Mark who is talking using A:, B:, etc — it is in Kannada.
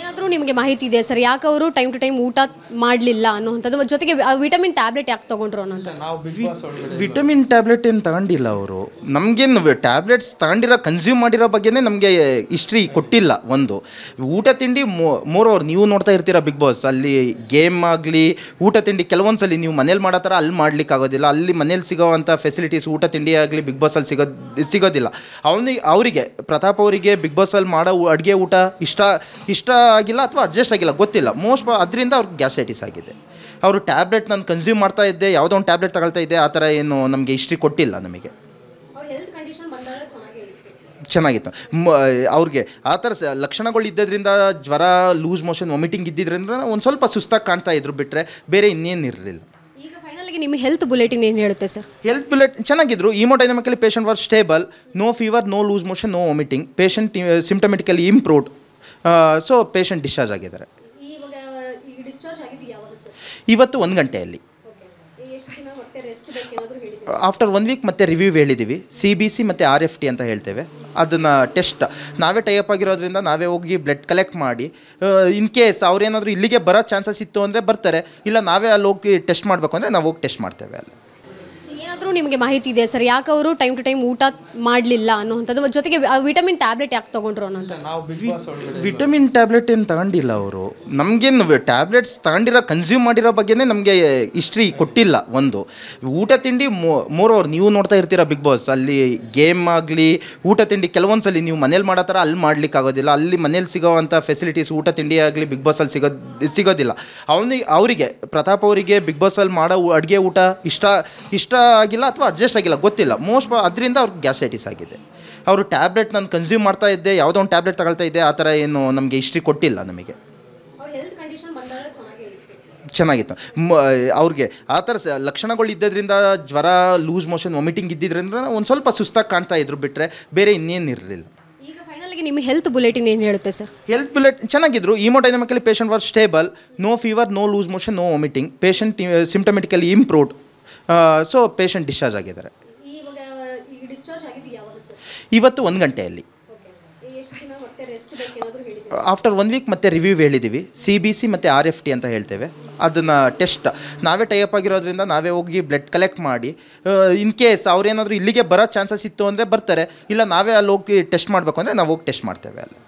A: ಏನಾದರೂ ನಿಮಗೆ ಮಾಹಿತಿ ಇದೆ ಸರ್, ಯಾಕೆ ಅವರು ಟೈಮ್ ಟು ಟೈಮ್ ಊಟ ಮಾಡಲಿಲ್ಲ ಅನ್ನೋವಂಥದ್ದು, ಜೊತೆಗೆ ವಿಟಮಿನ್ ಟ್ಯಾಬ್ಲೆಟ್ ಯಾಕೆ ತೊಗೊಂಡ್ರು ಅನ್ನೋಂಥ?
B: ವಿಟಮಿನ್ ಟ್ಯಾಬ್ಲೆಟ್ ಏನು ತಗೊಂಡಿಲ್ಲ ಅವರು. ನಮಗೇನು ಟ್ಯಾಬ್ಲೆಟ್ಸ್ ತಗೊಂಡಿರೋ ಕನ್ಸ್ಯೂಮ್ ಮಾಡಿರೋ ಬಗ್ಗೆನೇ ನಮಗೆ ಹಿಸ್ಟ್ರಿ ಕೊಟ್ಟಿಲ್ಲ. ಒಂದು ಊಟ ತಿಂಡಿ ಮೋರ್ ಓವರ್ ನೀವು ನೋಡ್ತಾ ಇರ್ತೀರ ಬಿಗ್ ಬಾಸ್, ಅಲ್ಲಿ ಗೇಮ್ ಆಗಲಿ ಊಟ ತಿಂಡಿ ಕೆಲವೊಂದ್ಸಲಿ ನೀವು ಮನೇಲಿ ಮಾಡೋ ಥರ ಅಲ್ಲಿ ಮಾಡ್ಲಿಕ್ಕೆ ಆಗೋದಿಲ್ಲ. ಅಲ್ಲಿ ಮನೇಲಿ ಸಿಗೋವಂಥ ಫೆಸಿಲಿಟೀಸ್ ಊಟ ತಿಂಡಿ ಆಗಲಿ ಬಿಗ್ ಬಾಸಲ್ಲಿ ಸಿಗೋದಿಲ್ಲ. ಅವರಿಗೆ ಪ್ರತಾಪ್ ಅವರಿಗೆ ಬಿಗ್ ಬಾಸಲ್ಲಿ ಮಾಡೋ ಅಡುಗೆ ಊಟ ಇಷ್ಟ ಆಗಿಲ್ಲ ಅಥವಾ ಅಡ್ಜಸ್ಟ್ ಆಗಿಲ್ಲ ಗೊತ್ತಿಲ್ಲ. ಅದರಿಂದ ಅವ್ರಿಗೆ ಗ್ಯಾಸ್ಟ್ರೈಟಿಸ್ ಆಗಿದೆ. ಅವರು ಟ್ಯಾಬ್ಲೆಟ್ ನಾನು ಕನ್ಸ್ಯೂಮ್ ಮಾಡ್ತಾ ಇದ್ದೆ, ಯಾವುದೋ ಒಂದು ಟ್ಯಾಬ್ಲೆಟ್ ತಗೊಳ್ತಾ ಇದ್ದೆ, ಆ ಥರ ಏನು ನಮಗೆ ಹಿಸ್ಟ್ರಿ ಕೊಟ್ಟಿಲ್ಲ. ನಮಗೆ ಚೆನ್ನಾಗಿತ್ತು. ಅವ್ರಿಗೆ ಆ ಥರ ಲಕ್ಷಣಗಳು ಇದ್ದದ್ರಿಂದ, ಜ್ವರ, ಲೂಸ್ ಮೋಷನ್, ವಾಮಿಟಿಂಗ್ ಇದ್ದಿದ್ದರಿಂದ ಒಂದು ಸ್ವಲ್ಪ ಸುಸ್ತಾಗಿ ಕಾಣ್ತಾ ಇದ್ರು, ಬಿಟ್ಟರೆ ಬೇರೆ ಇನ್ನೇನು ಇರಲಿಲ್ಲ.
A: ಈಗ ಫೈನಲ್ಗೆ ನಿಮ್ಮ ಹೆಲ್ತ್ ಬುಲೆಟಿನ್ ಏನು ಹೇಳುತ್ತೆ ಸರ್?
B: ಹೆಲ್ತ್ ಬುಲೆಟ್ ಚೆನ್ನಾಗಿದ್ರು. Haemodynamically patient was stable, no fever, no loose motion, no vomiting, patient symptomatically improved. So patient discharge ಆಗಿದ್ದಾರೆ. ಇವತ್ತು 1 ಗಂಟೆಯಲ್ಲಿ. ಆಫ್ಟರ್ 1 ವೀಕ್ ಮತ್ತೆ ರಿವ್ಯೂ ಹೇಳಿದ್ದೀವಿ. CBC ಮತ್ತು RFT ಅಂತ ಹೇಳ್ತೇವೆ. ಅದನ್ನು ಟೆಸ್ಟ್ ನಾವೇ ಟೈಅಪ್ ಆಗಿರೋದ್ರಿಂದ ನಾವೇ ಹೋಗಿ ಬ್ಲಡ್ ಕಲೆಕ್ಟ್ ಮಾಡಿ, ಇನ್ ಕೇಸ್ ಅವ್ರೇನಾದರೂ ಇಲ್ಲಿಗೆ ಬರೋ ಚಾನ್ಸಸ್ ಇತ್ತು ಅಂದರೆ ಬರ್ತಾರೆ, ಇಲ್ಲ ನಾವೇ ಅಲ್ಲಿ ಹೋಗಿ ಟೆಸ್ಟ್ ಮಾಡಬೇಕು ಅಂದರೆ ನಾವು ಹೋಗಿ ಟೆಸ್ಟ್ ಮಾಡ್ತೇವೆ ಅಲ್ಲಿ.
A: ಏನಾದರೂ ನಿಮಗೆ ಮಾಹಿತಿ ಇದೆ ಸರ್, ಯಾಕೆ ಅವರು ಟೈಮ್ ಟು ಟೈಮ್ ಊಟ ಮಾಡಲಿಲ್ಲ ಅನ್ನೋವಂಥದ್ದು, ಜೊತೆಗೆ ವಿಟಮಿನ್ ಟ್ಯಾಬ್ಲೆಟ್ ಯಾಕೆ ತೊಗೊಂಡ್ರು ಅನ್ನೋಂಥದ್ದು?
B: ವಿಟಮಿನ್ ಟ್ಯಾಬ್ಲೆಟ್ ಏನು ತಗೊಂಡಿಲ್ಲ ಅವರು. ನಮಗೇನು ಟ್ಯಾಬ್ಲೆಟ್ಸ್ ತಗೊಂಡಿರೋ ಕನ್ಸ್ಯೂಮ್ ಮಾಡಿರೋ ಬಗ್ಗೆನೇ ನಮಗೆ ಹಿಸ್ಟ್ರಿ ಕೊಟ್ಟಿಲ್ಲ. ಒಂದು ಊಟ ತಿಂಡಿ ಮೋರ್ ಓವರ್ ನೀವು ನೋಡ್ತಾ ಇರ್ತೀರ ಬಿಗ್ ಬಾಸ್, ಅಲ್ಲಿ ಗೇಮ್ ಆಗಲಿ ಊಟ ತಿಂಡಿ ಕೆಲವೊಂದ್ಸಲಿ ನೀವು ಮನೇಲಿ ಮಾಡೋ ಥರ ಅಲ್ಲಿ ಮಾಡ್ಲಿಕ್ಕೆ ಆಗೋದಿಲ್ಲ. ಅಲ್ಲಿ ಮನೇಲಿ ಸಿಗೋವಂಥ ಫೆಸಿಲಿಟೀಸ್ ಊಟ ತಿಂಡಿ ಆಗಲಿ ಬಿಗ್ ಬಾಸಲ್ಲಿ ಸಿಗೋದಿಲ್ಲ. ಅವರಿಗೆ ಪ್ರತಾಪ್ ಅವರಿಗೆ ಬಿಗ್ ಬಾಸಲ್ಲಿ ಮಾಡೋ ಅಡುಗೆ ಊಟ ಇಷ್ಟ ಆಗಿಲ್ಲ ಅಥವಾ ಅಡ್ಜಸ್ಟ್ ಆಗಿಲ್ಲ ಗೊತ್ತಿಲ್ಲ. ಅದರಿಂದ ಅವ್ರಿಗೆ ಗ್ಯಾಸ್ಟ್ರೈಟಿಸ್ ಆಗಿದೆ. ಅವರು ಟ್ಯಾಬ್ಲೆಟ್ ನಾನು ಕನ್ಸ್ಯೂಮ್ ಮಾಡ್ತಾ ಇದ್ದೆ, ಯಾವುದೋ ಒಂದು ಟ್ಯಾಬ್ಲೆಟ್ ತಗೊಳ್ತಾ ಇದ್ದೆ, ಆ ಥರ ಏನು ನಮಗೆ ಹಿಸ್ಟ್ರಿ ಕೊಟ್ಟಿಲ್ಲ. ನಮಗೆ ಚೆನ್ನಾಗಿತ್ತು. ಅವ್ರಿಗೆ ಆ ಥರ ಲಕ್ಷಣಗಳು ಇದ್ದದ್ರಿಂದ, ಜ್ವರ, ಲೂಸ್ ಮೋಷನ್, ವಾಮಿಟಿಂಗ್ ಇದ್ದಿದ್ದರಿಂದ ಒಂದು ಸ್ವಲ್ಪ ಸುಸ್ತಾಗಿ ಕಾಣ್ತಾ ಇದ್ರು, ಬಿಟ್ಟರೆ ಬೇರೆ ಇನ್ನೇನು ಇರಲಿಲ್ಲ.
A: ಈಗ ಫೈನಲ್ಗೆ ನಿಮ್ಮ ಹೆಲ್ತ್ ಬುಲೆಟಿನ್ ಏನು ಹೇಳುತ್ತೆ ಸರ್?
B: ಹೆಲ್ತ್ ಬುಲೆಟ್ ಚೆನ್ನಾಗಿದ್ರು. Haemodynamically patient was stable, no fever, no loose motion, no vomiting, patient symptomatically improved. So patient discharge ಆಗಿದ್ದಾರೆ. ಇವತ್ತು 1 ಗಂಟೆಯಲ್ಲಿ. ಆಫ್ಟರ್ 1 ವೀಕ್ ಮತ್ತೆ ರಿವ್ಯೂ ಹೇಳಿದ್ದೀವಿ. CBC ಮತ್ತು RFT ಅಂತ ಹೇಳ್ತೇವೆ. ಅದನ್ನು ಟೆಸ್ಟ್ ನಾವೇ ಟೈಅಪ್ ಆಗಿರೋದ್ರಿಂದ ನಾವೇ ಹೋಗಿ ಬ್ಲಡ್ ಕಲೆಕ್ಟ್ ಮಾಡಿ, ಇನ್ ಕೇಸ್ ಅವ್ರೇನಾದರೂ ಇಲ್ಲಿಗೆ ಬರೋ ಚಾನ್ಸಸ್ ಇತ್ತು ಅಂದರೆ ಬರ್ತಾರೆ, ಇಲ್ಲ ನಾವೇ ಅಲ್ಲಿ ಹೋಗಿ ಟೆಸ್ಟ್ ಮಾಡಬೇಕು ಅಂದರೆ ನಾವು ಹೋಗಿ ಟೆಸ್ಟ್ ಮಾಡ್ತೇವೆ ಅಲ್ಲಿ.